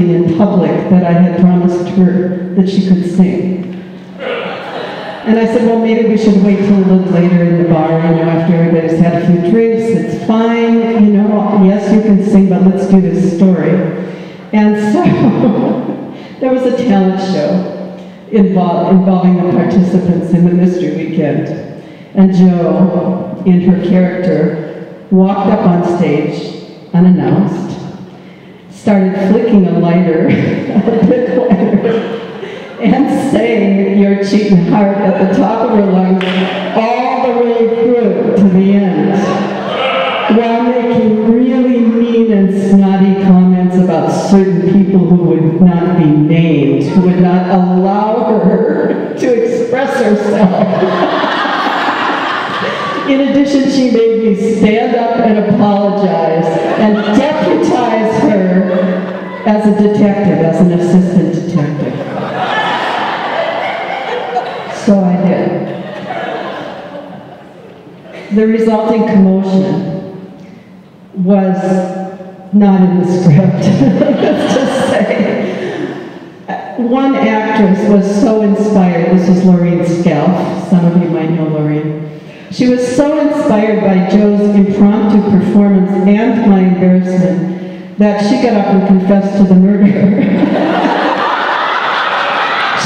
in public that I had promised her that she could sing. And I said, well, maybe we should wait till a little later in the bar, after everybody's had a few drinks. It's fine, yes, you can sing, but let's do this story. And so there was a talent show involving the participants in the Mystery Weekend. And Jo, in her character, walked up on stage unannounced, started flicking a lighter, a big lighter, and sang "You're Cheating Heart" at the top of her lungs all the way through to the end, while making really mean and snotty comments about certain people who would not be named, who would not allow her to express herself. In addition, she made me stand up and apologize and deputize her as a detective, as an assistant detective. So I did. The resulting commotion was not in the script, let's just say. One actress was so inspired. This was Lorraine Scalf. Some of you might know Lorraine. She was so inspired by Jo's impromptu performance and my embarrassment that she got up and confessed to the murder.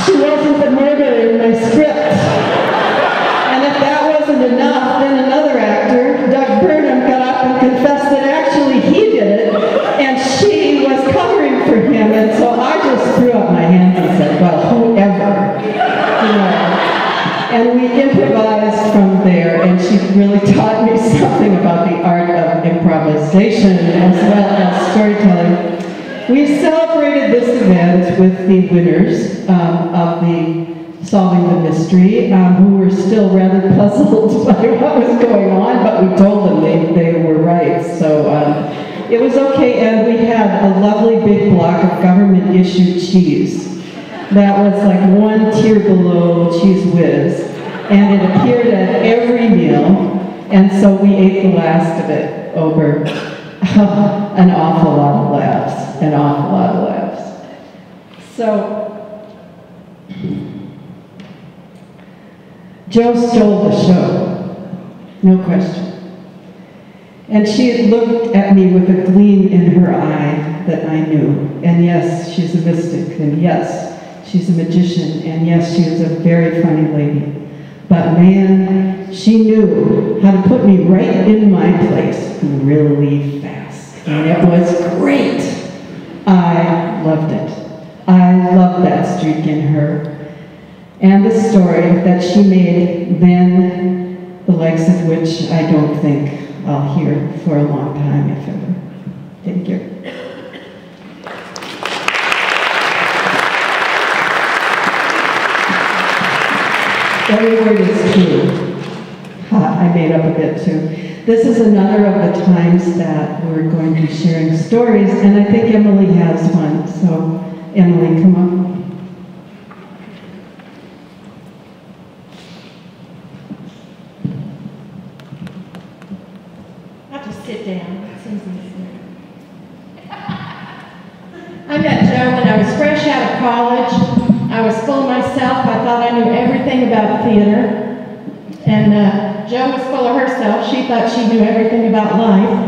She wasn't the murderer in my script. And if that wasn't enough, then another actor, Doug Burnham, got up and confessed that actually he did it, and she was covering for him. And so I just threw up my hands and said, well, whoever, And we improvised from there, and she really taught me something about the art of improvisation as well as storytelling. We celebrated this event with the winners of the Solving the Mystery, who were still rather puzzled by what was going on, but we told them they were right. So it was okay, and we had a lovely big block of government-issued cheese. That was like one tier below Cheese Whiz, and it appeared at every meal, and so we ate the last of it over an awful lot of laughs, an awful lot of laughs. So, Jo stole the show, no question. And she looked at me with a gleam in her eye that I knew. And yes, she's a mystic, and yes, she's a magician, and yes, she is a very funny lady. But man, she knew how to put me right in my place really fast. And it was great. I loved it. I loved that streak in her. And the story that she made then, the likes of which I don't think I'll hear for a long time, if ever. Thank you. Every word is true. I made up a bit too. This is another of the times that we're going to be sharing stories, and I think Emily has one. So, Emily, come on. I'll just sit down. It seems easier. I met Jo when I was fresh out of college. I was full of myself. I thought I knew everything about theater. And Jo was full of herself. She thought she knew everything about life.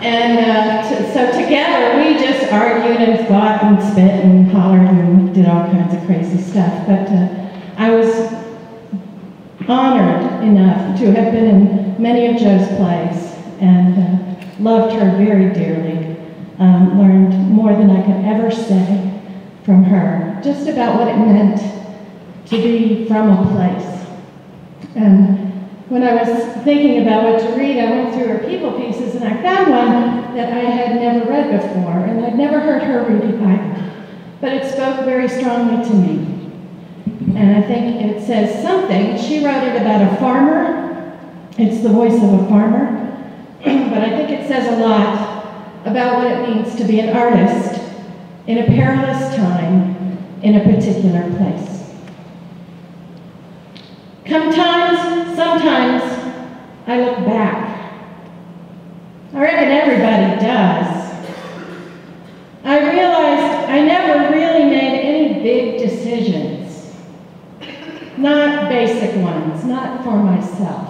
And so together we just argued and fought and spit and hollered and did all kinds of crazy stuff. But I was honored enough to have been in many of Jo's plays and loved her very dearly. Learned more than I could ever say from her, just about what it meant to be from a place. And when I was thinking about what to read, I went through her people pieces, and I found one that I had never read before, and I'd never heard her read it either. But it spoke very strongly to me. And I think it says something. She wrote it about a farmer. It's the voice of a farmer. But I think it says a lot about what it means to be an artist in a perilous time in a particular place. Sometimes I look back. I reckon everybody does. I realize decisions. Not basic ones, not for myself.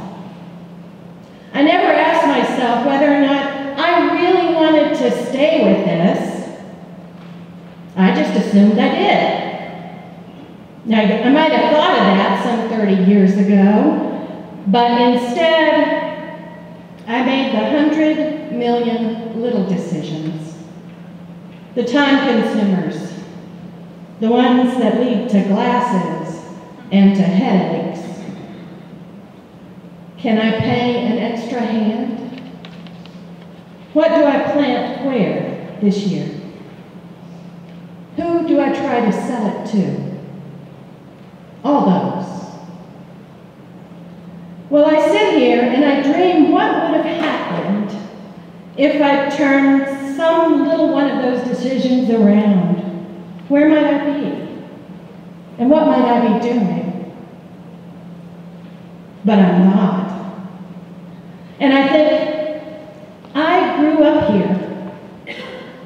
I never asked myself whether or not I really wanted to stay with this. I just assumed I did. Now, I might have thought of that some 30 years ago, but instead, I made the 100 million little decisions. The time consumers, the ones that lead to glasses and to headaches. Can I pay an extra hand? What do I plant where this year? Who do I try to sell it to? All those. Well, I sit here and I dream what would have happened if I turned some little one of those decisions around. Where might I be? And what might I be doing? But I'm not. And I think, I grew up here.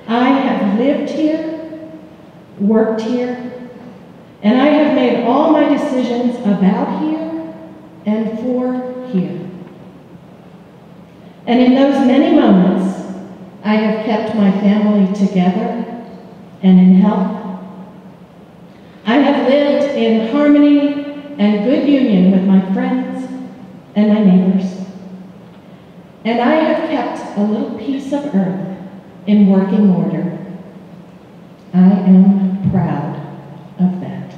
I have lived here, worked here, and I have made all my decisions about here and for here. And in those many moments, I have kept my family together and in health. I have lived in harmony and good union with my friends and my neighbors. And I have kept a little piece of earth in working order. I am proud of that.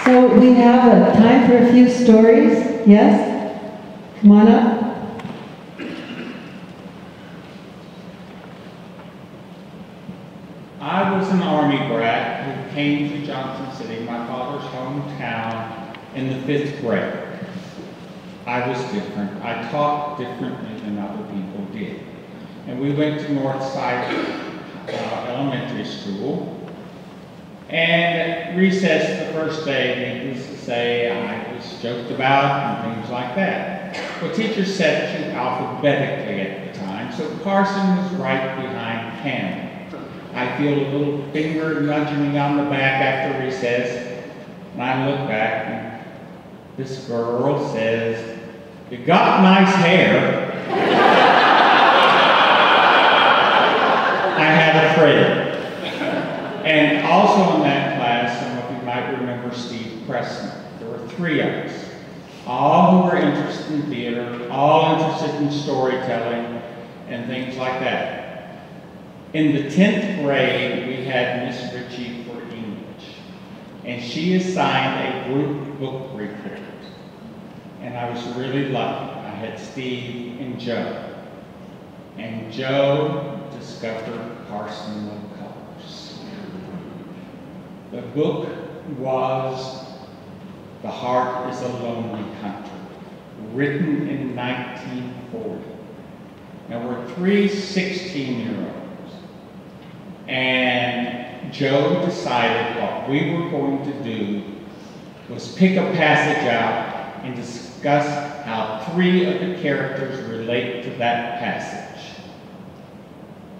So we have a time for a few stories. Yes? Come on up. I was an Army brat who came to Johnson City, my father's hometown, in the 5th grade. I was different. I talked differently than other people did. And we went to Northside Elementary School. And at recess the first day, needless to say, I was joked about and things like that. Well, teachers set you alphabetically at the time, so Carson was right behind Campbell. I feel a little finger nudging me on the back after recess, and I look back, and this girl says, "You got nice hair." I had a friend. And also in that class, some of you might remember Steve Pressman. There were 3 of us, all who were interested in theater, all interested in storytelling, and things like that. In the 10th grade, we had Miss Ritchie for English, and she assigned a group book report. And I was really lucky. I had Steve and Joe. And Joe discovered Carson of Colors. The book was The Heart is a Lonely Country, written in 1940. Now we're 3 16-year-olds. And Joe decided what we were going to do was pick a passage out and discuss how 3 of the characters relate to that passage.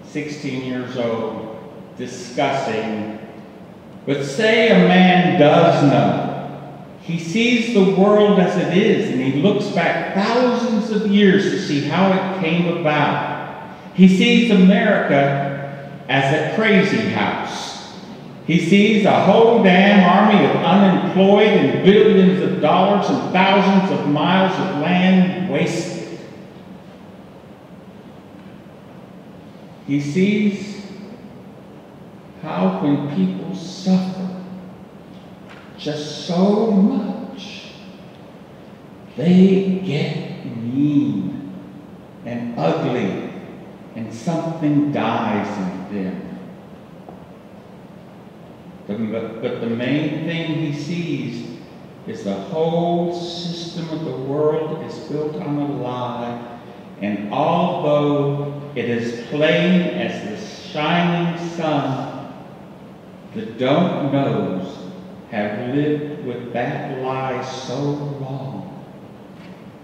16 years old, discussing, but say a man does know. He sees the world as it is, and he looks back thousands of years to see how it came about. He sees America as a crazy house. He sees a whole damn army of unemployed and billions of dollars and thousands of miles of land wasted. He sees how when people suffer just so much, they get mean and ugly, and something dies in them. But the main thing he sees is the whole system of the world is built on a lie, and although it is plain as the shining sun, the don't-knows have lived with that lie so long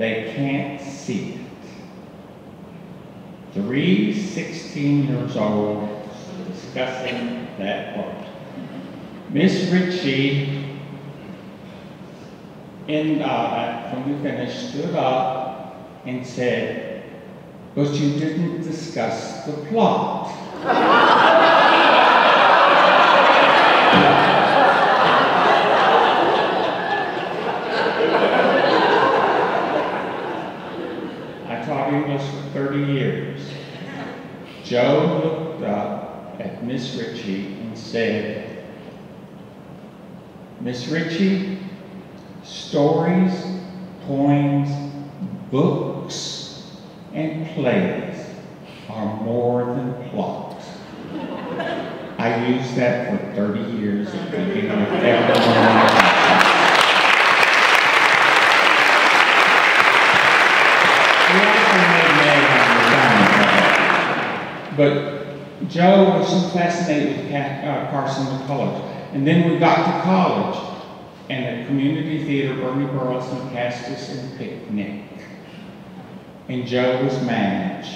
they can't see it. 3 16 years old discussing that part. Miss Ritchie, when we finished, stood up and said, "But you didn't discuss the plot." I taught English for 30 years. Jo looked up at Miss Ritchie and said, "Miss Ritchie, stories, poems, books, and plays are more than plot." I used that for 30 years at the beginning of every one. But Jo was so fascinated with Carson McCullers. And then we got to college, and at community theater, Bernie Burleson cast us in Picnic. And Jo was Madge,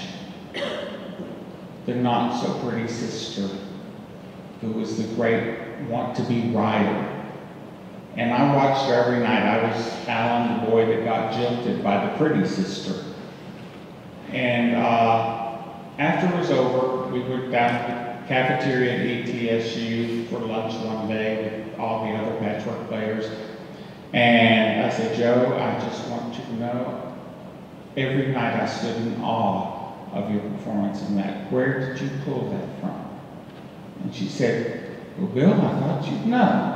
the not-so-pretty sister, who was the great want-to-be writer. And I watched her every night. I was Alan, the boy that got jilted by the pretty sister. And after it was over, we went down to the cafeteria at ETSU for lunch one day with all the other patchwork players. And I said, "Jo, I just want you to know, every night I stood in awe of your performance in that. Where did you pull that from?" And she said, "Well, Bill, I thought you'd know.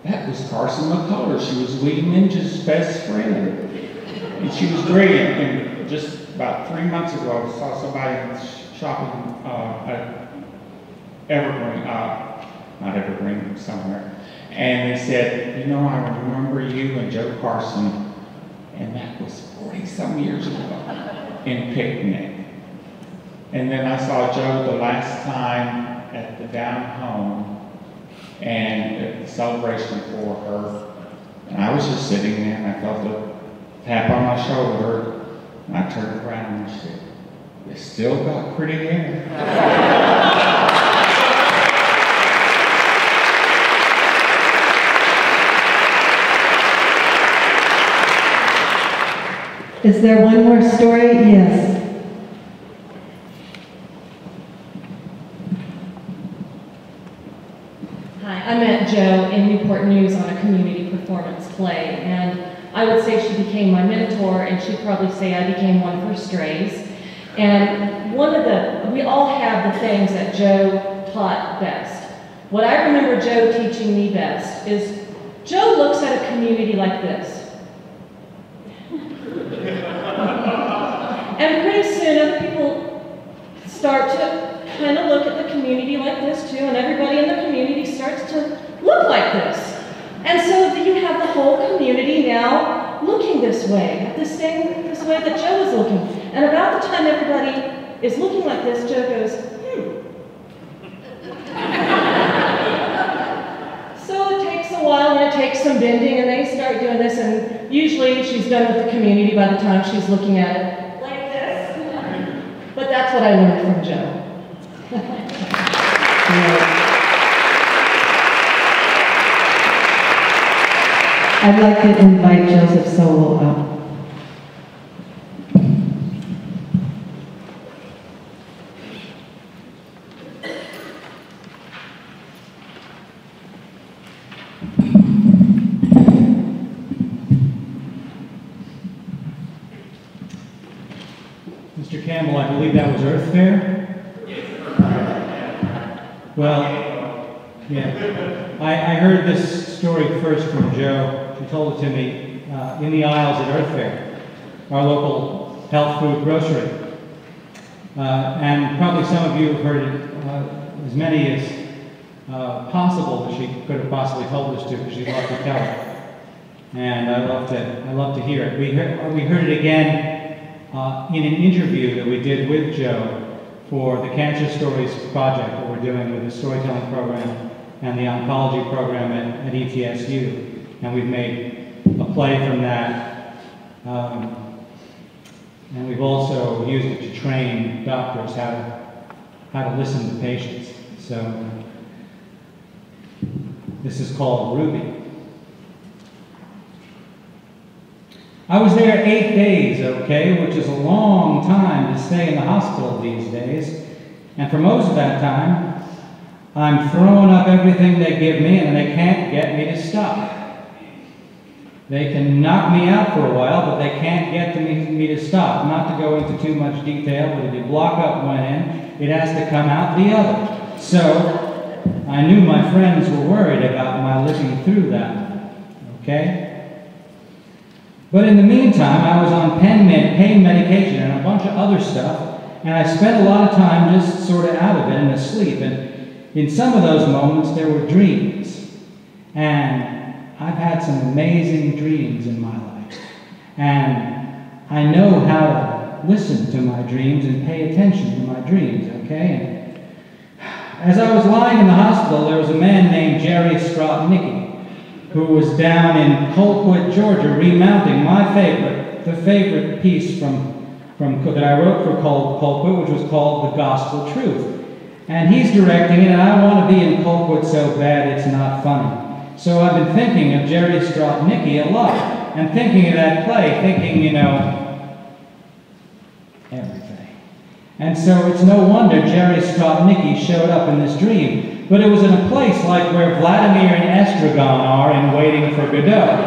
That was Carson McCullers. She was Wee Minge's best friend. And she was brilliant." And just about 3 months ago, I saw somebody shopping at Evergreen, not Evergreen, somewhere. And they said, "You know, I remember you and Jo Carson," and that was 40-some years ago in Picnic. And then I saw Jo the last time at the Down Home and at the celebration for her. And I was just sitting there and I felt a tap on my shoulder. And I turned around and said, "You still got pretty hair." Is there one more story? Yes. Hi, I met Jo in Newport News on a community performance play, and I would say she became my mentor, and she'd probably say I became one of her strays. And we all have the things that Jo taught best. What I remember Jo teaching me best is, Jo looks at a community like this. And pretty soon other people start to kind of look at the community like this too, and everybody in the community starts to look like this. And so you have the whole community now looking this way, this way that Jo is looking. And about the time everybody is looking like this, Jo goes, So it takes a while and it takes some bending, and they start doing this, and usually she's done with the community by the time she's looking at it like this. But that's what I learned from Jo. I'd like to invite Joseph Sowell up. Mr. Campbell, I believe that was Earth Fair? Well, yeah. I heard this story first from Jo. She told it to me in the aisles at Earth Fair, our local health food grocery. And probably some of you have heard it, as many as possible that she could have possibly told this to, because she loved to tell it. And I love to hear it. We heard it again in an interview that we did with Jo for the Cancer Stories project that we're doing with the storytelling program and the oncology program at ETSU. And we've made a play from that And we've also used it to train doctors how to listen to patients. So this is called Ruby. I was there 8 days, okay, which is a long time to stay in the hospital these days. And for most of that time, I'm throwing up everything they give me and they can't get me to stop. They can knock me out for a while, but they can't get me to stop. Not to go into too much detail, but if you block up one end, it has to come out the other. So, I knew my friends were worried about my living through that, okay? But in the meantime, I was on pain medication and a bunch of other stuff, and I spent a lot of time just sort of out of it and asleep. And in some of those moments, there were dreams. And I've had some amazing dreams in my life. And I know how to listen to my dreams and pay attention to my dreams, okay? And as I was lying in the hospital, there was a man named Jerry Stropnicki, who was down in Colquitt, Georgia, remounting the favorite piece that I wrote for Colquitt, which was called The Gospel Truth. And he's directing it, and I want to be in Colquitt so bad it's not funny. So I've been thinking of Jerry Stropnicki a lot, and thinking of that play, thinking, everything. And so it's no wonder Jerry Stropnicki showed up in this dream. But it was in a place like where Vladimir and Estragon are in Waiting for Godot,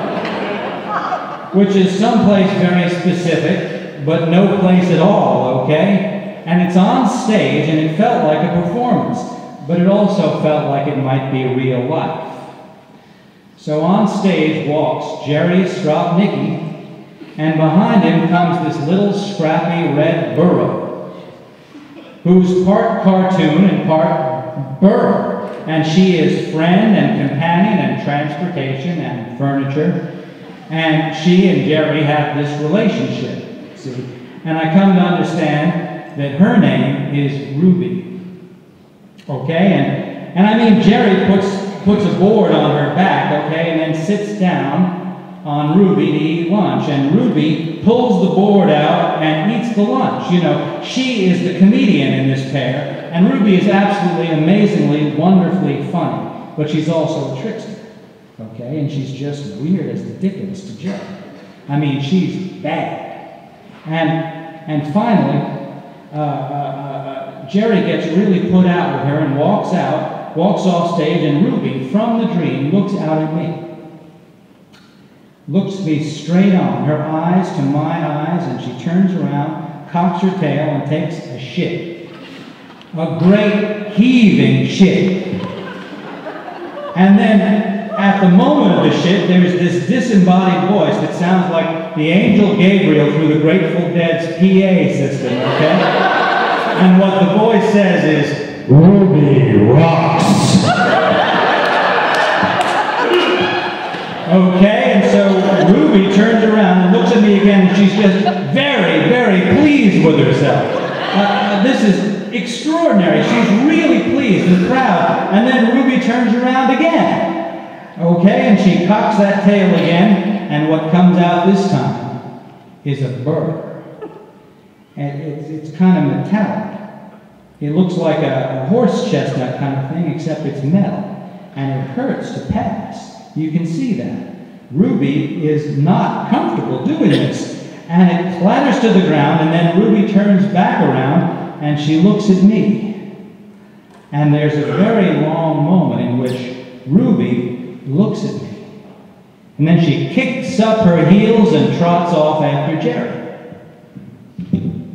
which is someplace very specific, but no place at all, okay? And it's on stage, and it felt like a performance, but it also felt like it might be real life. So on stage walks Jerry Stropnicki, and behind him comes this little scrappy red burro, who's part cartoon and part burro. And she is friend and companion and transportation and furniture. And she and Jerry have this relationship, see? And I come to understand that her name is Ruby. Okay? And I mean, Jerry puts a board on her back, okay, and then sits down on Ruby to eat lunch. And Ruby pulls the board out and eats the lunch. She is the comedian in this pair. And Ruby is absolutely, amazingly, wonderfully funny. But she's also a trickster, okay? And she's just weird as the dickens to Jerry. I mean, she's bad. And finally, Jerry gets really put out with her and walks off stage, and Ruby, from the dream, looks out at me. Looks me straight on, her eyes to my eyes, and she turns around, cocks her tail, and takes a shit. A great heaving shit. And then, at the moment of the shit, there's this disembodied voice that sounds like the angel Gabriel through the Grateful Dead's PA system, okay? And what the voice says is, Ruby rocks. Okay, and so Ruby turns around and looks at me again, and she's just very, very pleased with herself. This is extraordinary. She's really pleased and proud. And then Ruby turns around again. Okay, and she cocks that tail again, and what comes out this time is a burr. And it's kind of metallic. It looks like a horse chestnut kind of thing, except it's metal. And it hurts to pass. You can see that. Ruby is not comfortable doing this. And it clatters to the ground, and then Ruby turns back around, and she looks at me. And there's a very long moment in which Ruby looks at me. And then she kicks up her heels and trots off after Jerry.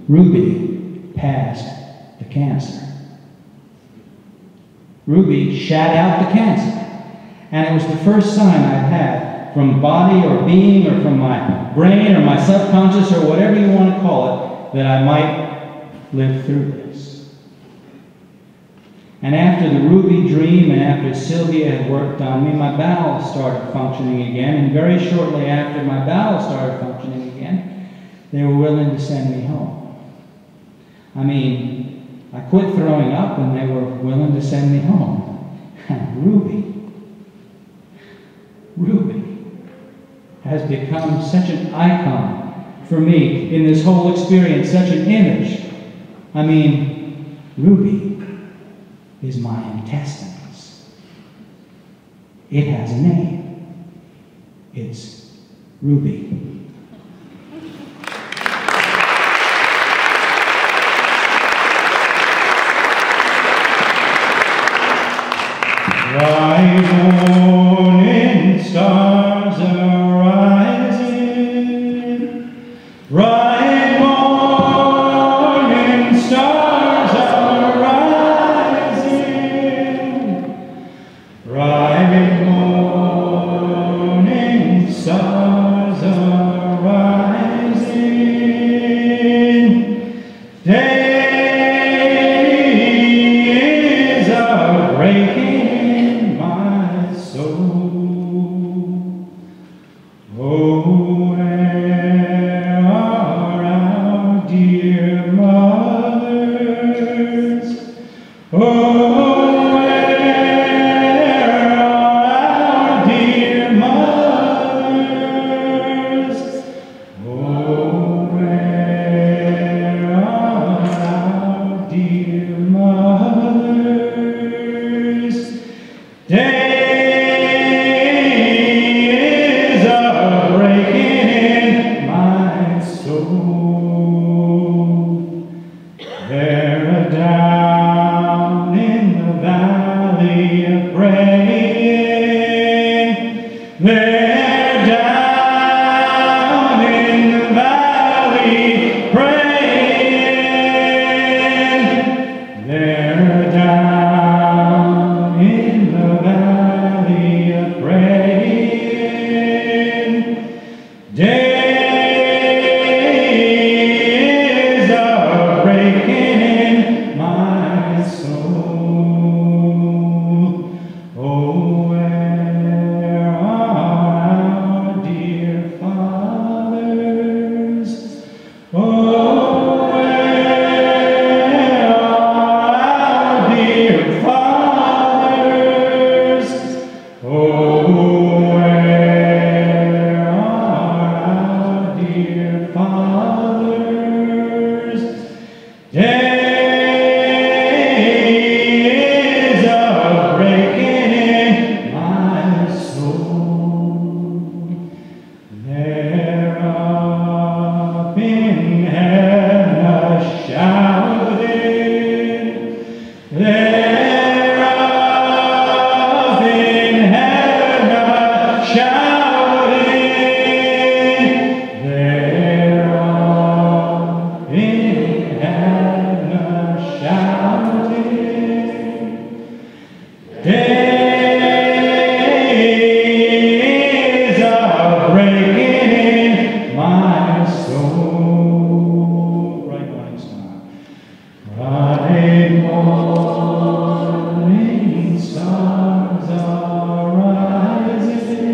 Ruby passed the cancer. Ruby shat out the cancer. And it was the first sign I've had from body or being or from my brain or my subconscious or whatever you want to call it, that I might live through this. And after the Ruby dream and after Sylvia had worked on me, my bowels started functioning again. And very shortly after my bowels started functioning again, they were willing to send me home. I mean, I quit throwing up and they were willing to send me home. And Ruby has become such an icon for me in this whole experience, such an image. I mean, Ruby is my intestines. It has a name. It's Ruby. Bright morning stars are rising. Bright morning stars are rising. Bright morning stars are rising. Day is a-breaking. Oh, where are our dear mothers? Oh, where are our dear mothers? Oh, where are our dear mothers? They're down in the valley praying. They're down in the valley praying. They're down in the valley praying. Days are breaking in my soul. Oh, where are our dear fathers? Oh, where are our dear fathers? Oh, where are our dear fathers? Days are breaking in my soul. They're up in heaven shouting. They're up in heaven shouting. They're up in heaven shouting. Days are breaking in my soul. Bright morning star. Bright morning stars are rising.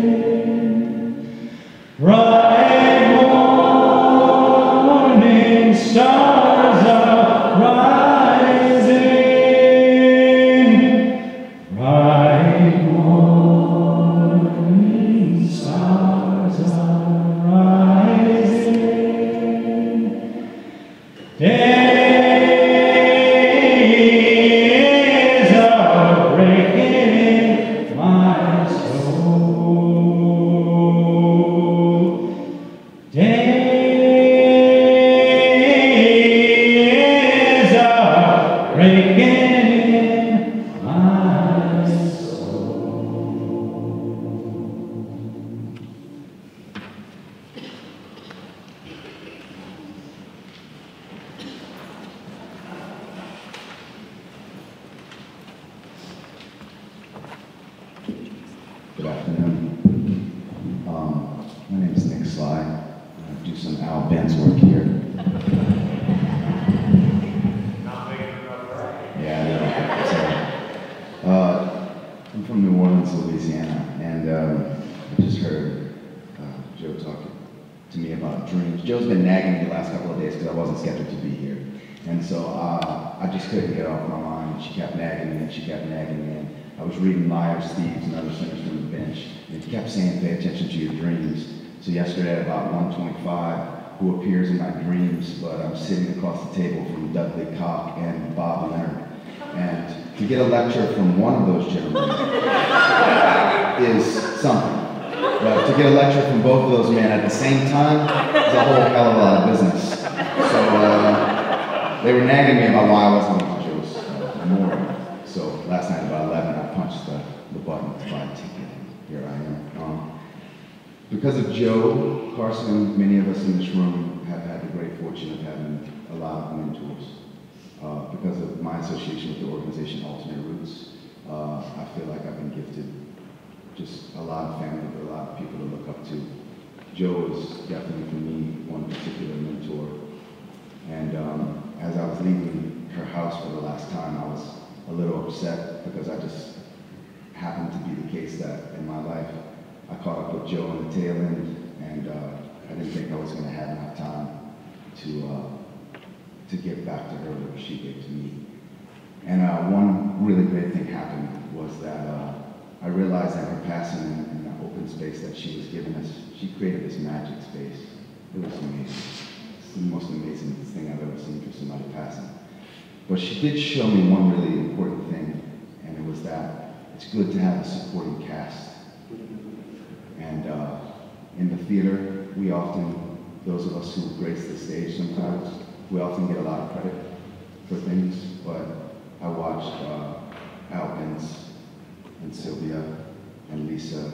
Bright morning stars are rising. Bright morning stars are rising. Days are breaking in my soul. Days are breaking in my soul. Good afternoon. My name is Nick Sly. I do some Al Benz work here. Yeah, I know. I'm from New Orleans, Louisiana, and I just heard Jo talking to me about dreams. Jo's been nagging me the last couple of days because I wasn't scheduled to be here. And so I just couldn't get off my mind. She kept nagging me and she kept nagging me. And I was reading Liars, Thieves, and Other Sinners from the Bench. And he kept saying, pay attention to your dreams. So yesterday at about 1:25, who appears in my dreams, but I'm sitting across the table from Dudley Cock and Bob Leonard. And to get a lecture from one of those gentlemen is something. But to get a lecture from both of those men at the same time is a whole hell of a lot of business. So they were nagging me about why I wasn't going to Joe's memorial. So last night about 11, I punched the button to buy a ticket. Here I am. Because of Jo Carson, many of us in this room have had the great fortune of having a lot of mentors. Because of my association with the organization Alternate Roots, I feel like I've been gifted just a lot of family, a lot of people to look up to. Jo is definitely for me one particular mentor. And as I was leaving her house for the last time, I was a little upset because I just happened to be the case that in my life, I caught up with Jo on the tail end, and I didn't think I was going to have enough time to give back to her what she gave to me. And one really great thing happened was that I realized that her passing in the open space that she was giving us, she created this magic space. It was amazing. It's the most amazing thing I've ever seen for somebody passing. But she did show me one really important thing, and it was that it's good to have a supporting cast. And in the theater, we often, those of us who grace the stage sometimes, we often get a lot of credit for things, but I watched Al Benz and Sylvia and Lisa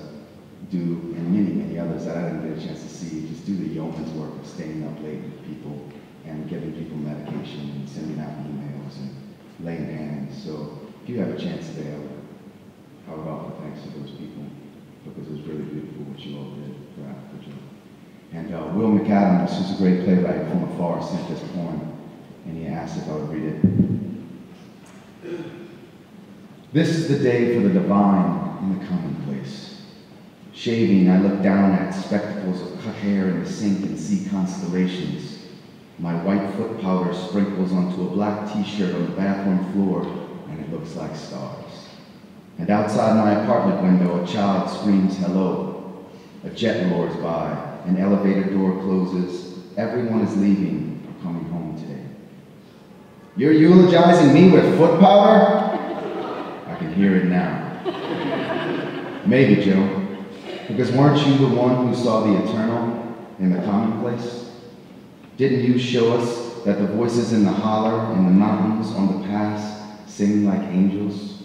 do, and many, many others that I didn't get a chance to see, just do the yeoman's work of staying up late with people and giving people medication and sending out emails and laying hands. So if you have a chance today, I would offer thanks to those people, because it was really beautiful what you all did for Africa, Jo. And Will McAdams, who's a great playwright from afar, sent this poem, and he asked if I would read it. This is the day for the divine in the commonplace. Shaving, I look down at spectacles of cut hair in the sink and see constellations. My white foot powder sprinkles onto a black t-shirt on the bathroom floor, and it looks like stars. And outside my apartment window, a child screams hello. A jet roars by, an elevator door closes. Everyone is leaving or coming home today. You're eulogizing me with foot powder? I can hear it now. Maybe, Jo, because weren't you the one who saw the eternal in the commonplace? Didn't you show us that the voices in the holler, in the mountains, on the pass, sing like angels?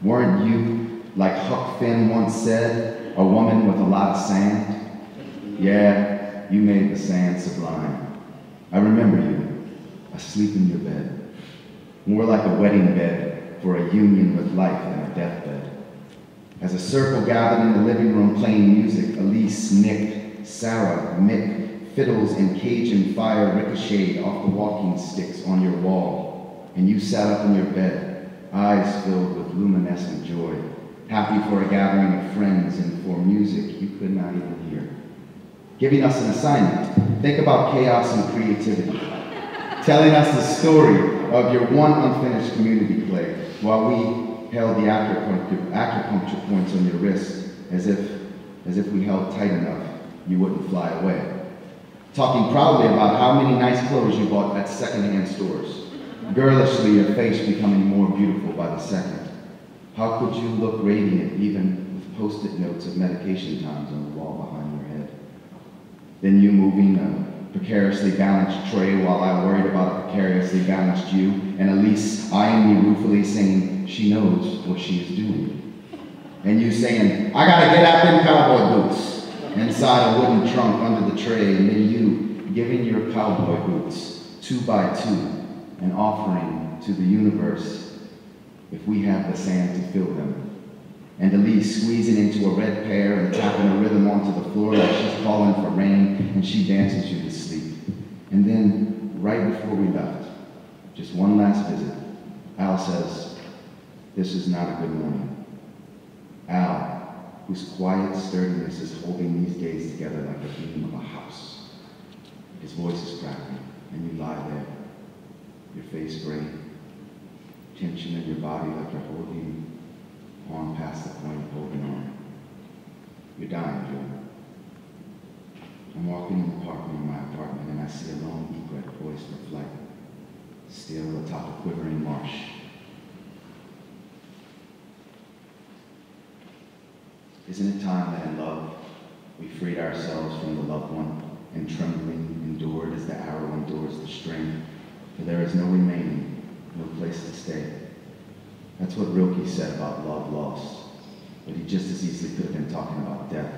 Weren't you, like Huck Finn once said, a woman with a lot of sand? Yeah, you made the sand sublime. I remember you, asleep in your bed. More like a wedding bed for a union with life than a deathbed. As a circle gathered in the living room playing music, Elise, Nick, Sarah, Mick, fiddles and Cajun fire ricocheted off the walking sticks on your wall, and you sat up in your bed, eyes filled with luminescent joy, happy for a gathering of friends and for music you could not even hear. Giving us an assignment, think about chaos and creativity, telling us the story of your one unfinished community play while we held the acupuncture points on your wrist as if we held tight enough you wouldn't fly away. Talking proudly about how many nice clothes you bought at secondhand stores, girlishly your face becoming more beautiful by the second. How could you look radiant even with post-it notes of medication times on the wall behind your head? Then you moving a precariously balanced tray while I worried about a precariously balanced you, and Elise eyeing me ruefully saying she knows what she is doing. And you saying, I gotta get out them cowboy boots, inside a wooden trunk under the tray, and then you giving your cowboy boots 2 by 2 and offering to the universe if we have the sand to fill them. And Elise squeezing into a red pair and tapping a rhythm onto the floor like she's calling for rain, and she dances you to sleep. And then, right before we left, just one last visit, Al says, this is not a good morning. Al, whose quiet sturdiness is holding these days together like the beam of a house. His voice is cracking, and you lie there, your face gray, tension in your body like you're holding on past the point of holding on. You're dying, Jo. I'm walking in the park near my apartment, Isn't it time that in love we freed ourselves from the loved one, and trembling endured as the arrow endures the string? For there is no remaining, no place to stay. That's what Rilke said about love lost, but he just as easily could have been talking about death,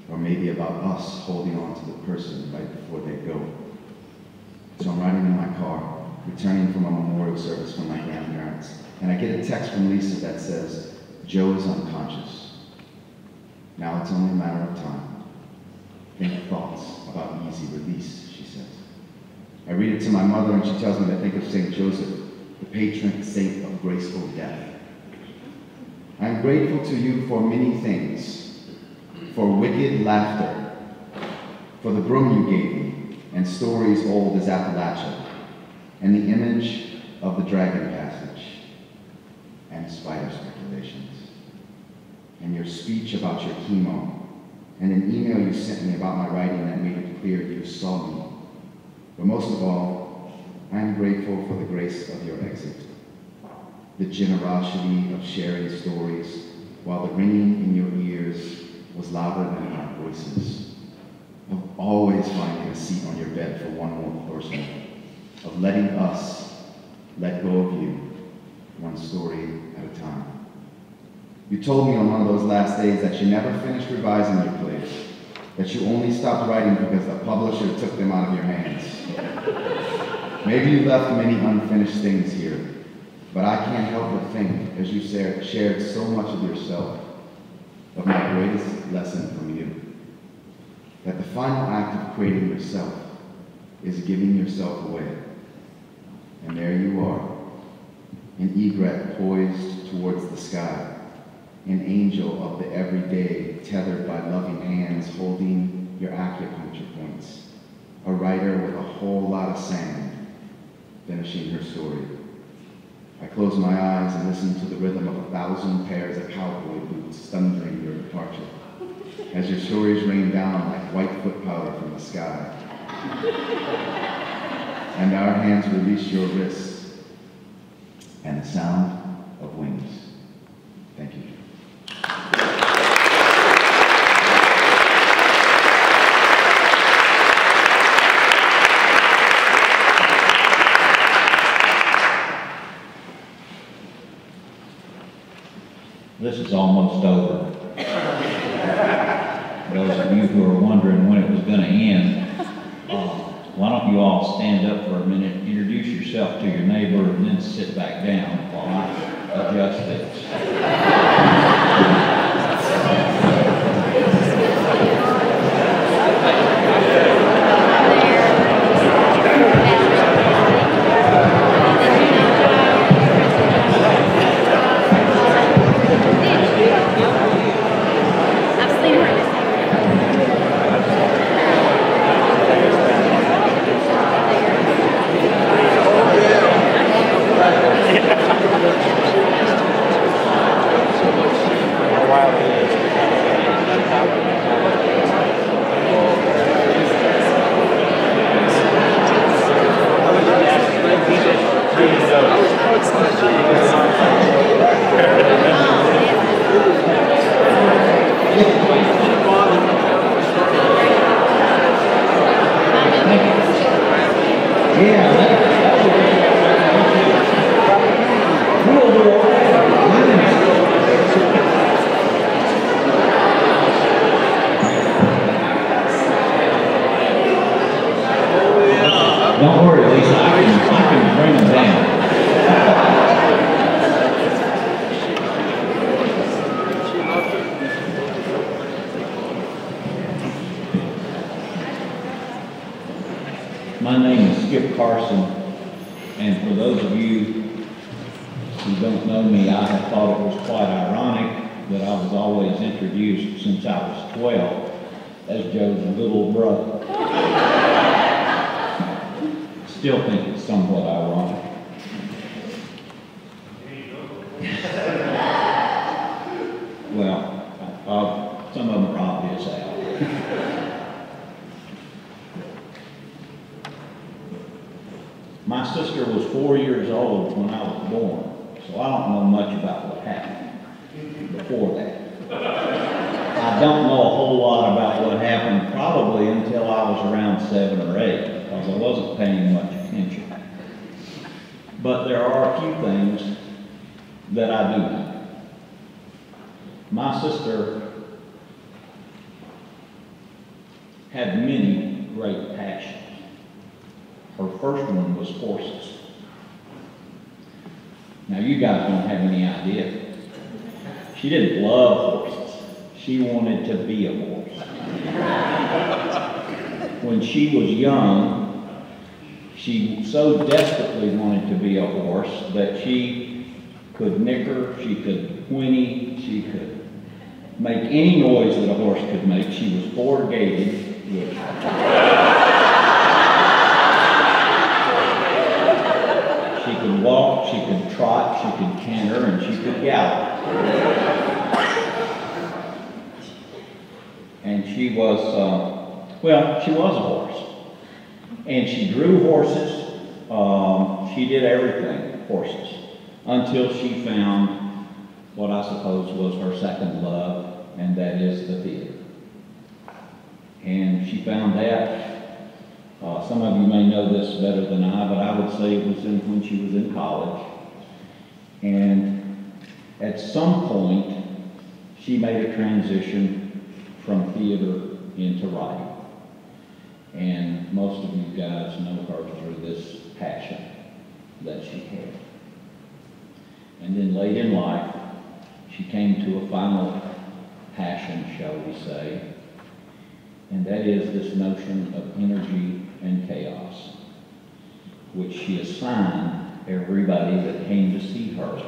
or maybe about us holding on to the person right before they go. So I'm riding in my car, returning from a memorial service from my grandparents, and I get a text from Lisa that says, "Jo is unconscious. Now it's only a matter of time. Think thoughts about easy release," she says. I read it to my mother, and she tells me to think of St. Joseph, the patron saint of graceful death. I am grateful to you for many things, for wicked laughter, for the broom you gave me, and stories old as Appalachia, and the image of the dragon passage, and spider speculations, and your speech about your chemo, and an email you sent me about my writing that made it clear you saw me. But most of all, I am grateful for the grace of your exit, the generosity of sharing stories while the ringing in your ears was louder than our voices, of always finding a seat on your bed for one more person, of letting us let go of you, one story at a time. You told me on one of those last days that you never finished revising your plays, that you only stopped writing because the publisher took them out of your hands. Maybe you left many unfinished things here, but I can't help but think, as you shared so much of yourself, of my greatest lesson from you, that the final act of creating yourself is giving yourself away. And there you are, an egret poised towards the sky, an angel of the everyday, tethered by loving hands holding your acupuncture points, a writer with a whole lot of sand, finishing her story. I close my eyes and listen to the rhythm of 1,000 pairs of cowboy boots thundering your departure, as your stories rain down like white foot powder from the sky. And our hands release your wrists, and the sound of wings. Thank you. This is almost over. Those of you who are wondering when it was going to end, why don't you all stand up for a minute, introduce yourself to your neighbor, and then sit back down while I adjust this. Don't worry, Lisa, I can bring them down. My name is Jo Carson, and for those of you who don't know me, I have thought it was quite ironic that I was always introduced since I was 12 as Joe's little brother. Still think it's somewhat ironic. Well, some of them are obvious out. My sister was 4 years old when I was born, so I don't know much about what happened before that. I don't know a whole lot about what happened probably until I was around 7 or 8, because I wasn't paying much attention. But there are a few things that I do know. My sister had many great passions. Her first one was horses. Now you guys don't have any idea. She didn't love horses. She wanted to be a horse. When she was young, she so desperately wanted to be a horse that she could nicker, she could whinny, she could make any noise that a horse could make. She was four-gated. She could walk, she could trot, she could canter, and she could gallop. And she was, she was a horse. And she drew horses. She did everything, horses, until she found what I suppose was her second love, and that is the theater. And she found that. Some of you may know this better than I, but I would say it was when she was in college. And at some point, she made a transition from theater into writing. And most of you guys know her for this passion that she had. And then late in life, she came to a final passion, shall we say, and that is this notion of energy and chaos, which she assigned everybody that came to see her